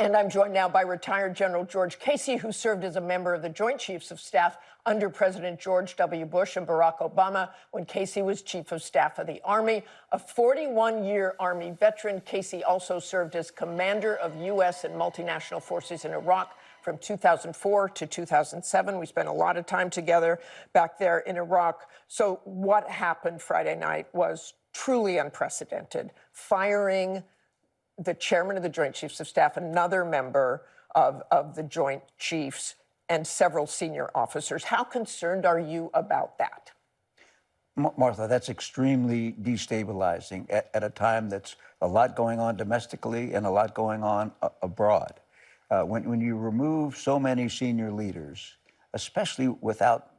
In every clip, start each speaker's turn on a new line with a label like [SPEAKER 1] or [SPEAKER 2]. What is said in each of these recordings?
[SPEAKER 1] And I'm joined now by retired General George Casey, who served as a member of the Joint Chiefs of Staff under President George W. Bush and Barack Obama when Casey was Chief of Staff of the Army. A 41-year Army veteran, Casey also served as commander of U.S. and multinational forces in Iraq from 2004 to 2007. We spent a lot of time together back there in Iraq. So what happened Friday night was truly unprecedented. Firing the chairman of the Joint Chiefs of Staff, another member of the Joint Chiefs, and several senior officers. How concerned are you about that?
[SPEAKER 2] Martha, that's extremely destabilizing at a time that's a lot going on domestically and a lot going on abroad. When you remove so many senior leaders, especially without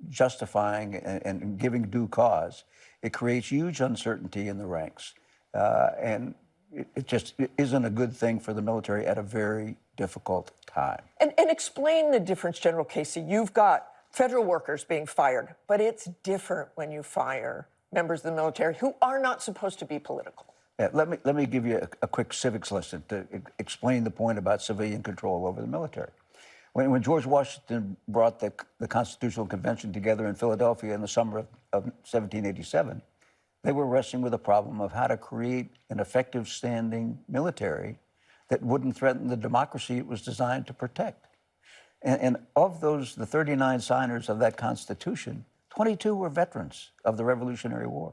[SPEAKER 2] justifying and giving due cause, it creates huge uncertainty in the ranks. And it just isn't a good thing for the military at a very difficult time.
[SPEAKER 1] And explain the difference, General Casey. You've got federal workers being fired, but it's different when you fire members of the military who are not supposed to be political.
[SPEAKER 2] Yeah, let me give you a quick civics lesson to explain the point about civilian control over the military. When George Washington brought the Constitutional Convention together in Philadelphia in the summer of 1787, they were wrestling with the problem of how to create an effective standing military that wouldn't threaten the democracy it was designed to protect. And of those, the 39 signers of that Constitution, 22 were veterans of the Revolutionary War.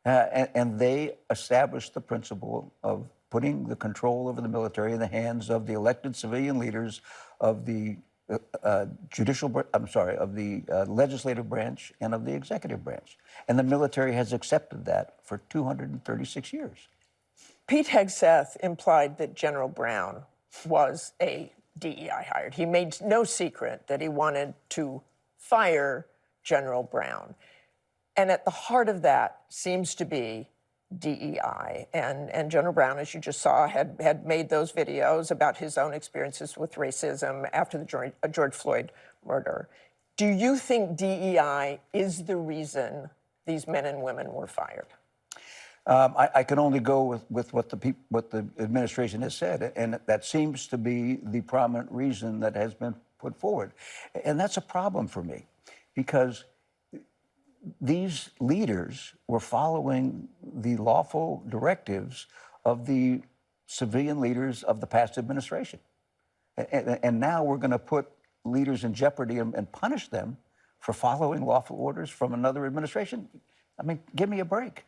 [SPEAKER 2] And they established the principle of putting the control over the military in the hands of the elected civilian leaders of the legislative branch and of the executive branch. And the military has accepted that for 236 years.
[SPEAKER 1] Pete Hegseth implied that General Brown was a DEI hire. He made no secret that he wanted to fire General Brown. And at the heart of that seems to be DEI. And General Brown, as you just saw, had made those videos about his own experiences with racism after the George Floyd murder. Do you think DEI is the reason these men and women were fired?
[SPEAKER 2] I can only go with what the administration has said, and that seems to be the prominent reason that has been put forward. And that's a problem for me, because these leaders were following the lawful directives of the civilian leaders of the past administration. And now we're going to put leaders in jeopardy and punish them for following lawful orders from another administration. I mean, give me a break.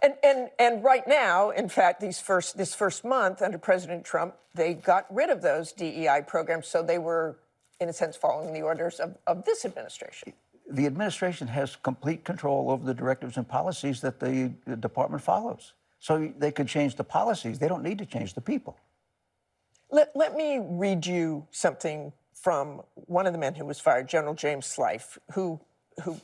[SPEAKER 1] And right now, in fact, this first month under President Trump, they got rid of those DEI programs, so they were, in a sense, following the orders of this administration.
[SPEAKER 2] The administration has complete control over the directives and policies that the department follows. So they could change the policies. They don't need to change the people.
[SPEAKER 1] Let me read you something from one of the men who was fired, General James Slife, who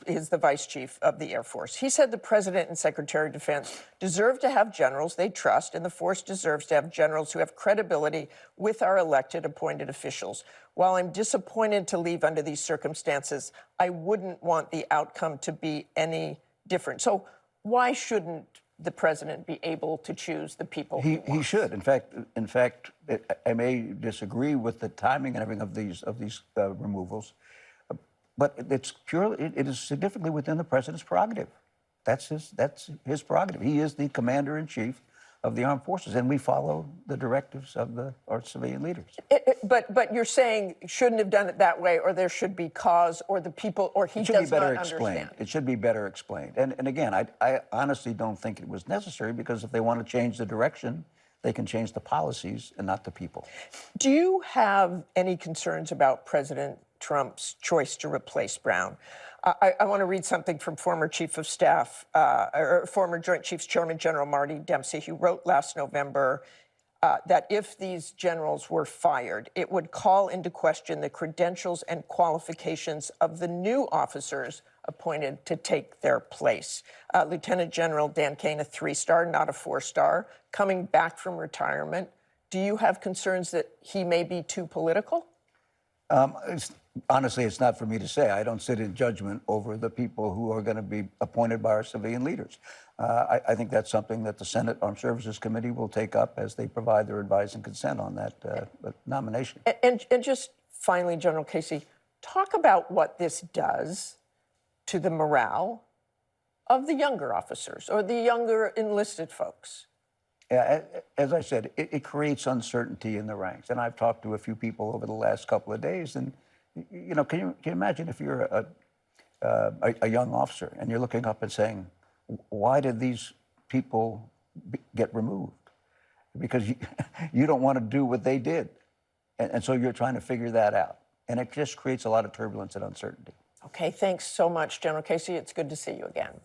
[SPEAKER 1] is the vice chief of the Air Force. He said the president and secretary of defense deserve to have generals they trust, and the force deserves to have generals who have credibility with our elected appointed officials. While I'm disappointed to leave under these circumstances, I wouldn't want the outcome to be any different. So why shouldn't the president be able to choose the people he wants?
[SPEAKER 2] He should. In fact, I may disagree with the timing and everything of these removals, but it is significantly within the president's prerogative. That's his prerogative. He is the commander-in-chief of the armed forces, and we follow the directives of our civilian leaders.
[SPEAKER 1] But you're saying shouldn't have done it that way, or there should be cause, or the people, or he does not understand.
[SPEAKER 2] It should be better explained. And again, I honestly don't think it was necessary, because if they want to change the direction, they can change the policies and not the people.
[SPEAKER 1] Do you have any concerns about President Trump's choice to replace Brown? I want to read something from former Chief of Staff, or former Joint Chiefs Chairman General Marty Dempsey, who wrote last November that if these generals were fired, it would call into question the credentials and qualifications of the new officers appointed to take their place. Lieutenant General Dan Kane, a 3-star, not a 4-star, coming back from retirement. Do you have concerns that he may be too political?
[SPEAKER 2] Honestly, it's not for me to say. I don't sit in judgment over the people who are going to be appointed by our civilian leaders. I think that's something that the Senate Armed Services Committee will take up as they provide their advice and consent on that nomination.
[SPEAKER 1] And just finally, General Casey, talk about what this does to the morale of the younger officers or the younger enlisted folks.
[SPEAKER 2] Yeah, as I said, it creates uncertainty in the ranks. And I've talked to a few people over the last couple of days, and you know, can you imagine if you're a young officer and you're looking up and saying, why did these people get removed? Because you don't want to do what they did. And so you're trying to figure that out. And it just creates a lot of turbulence and uncertainty.
[SPEAKER 1] Okay, thanks so much, General Casey. It's good to see you again.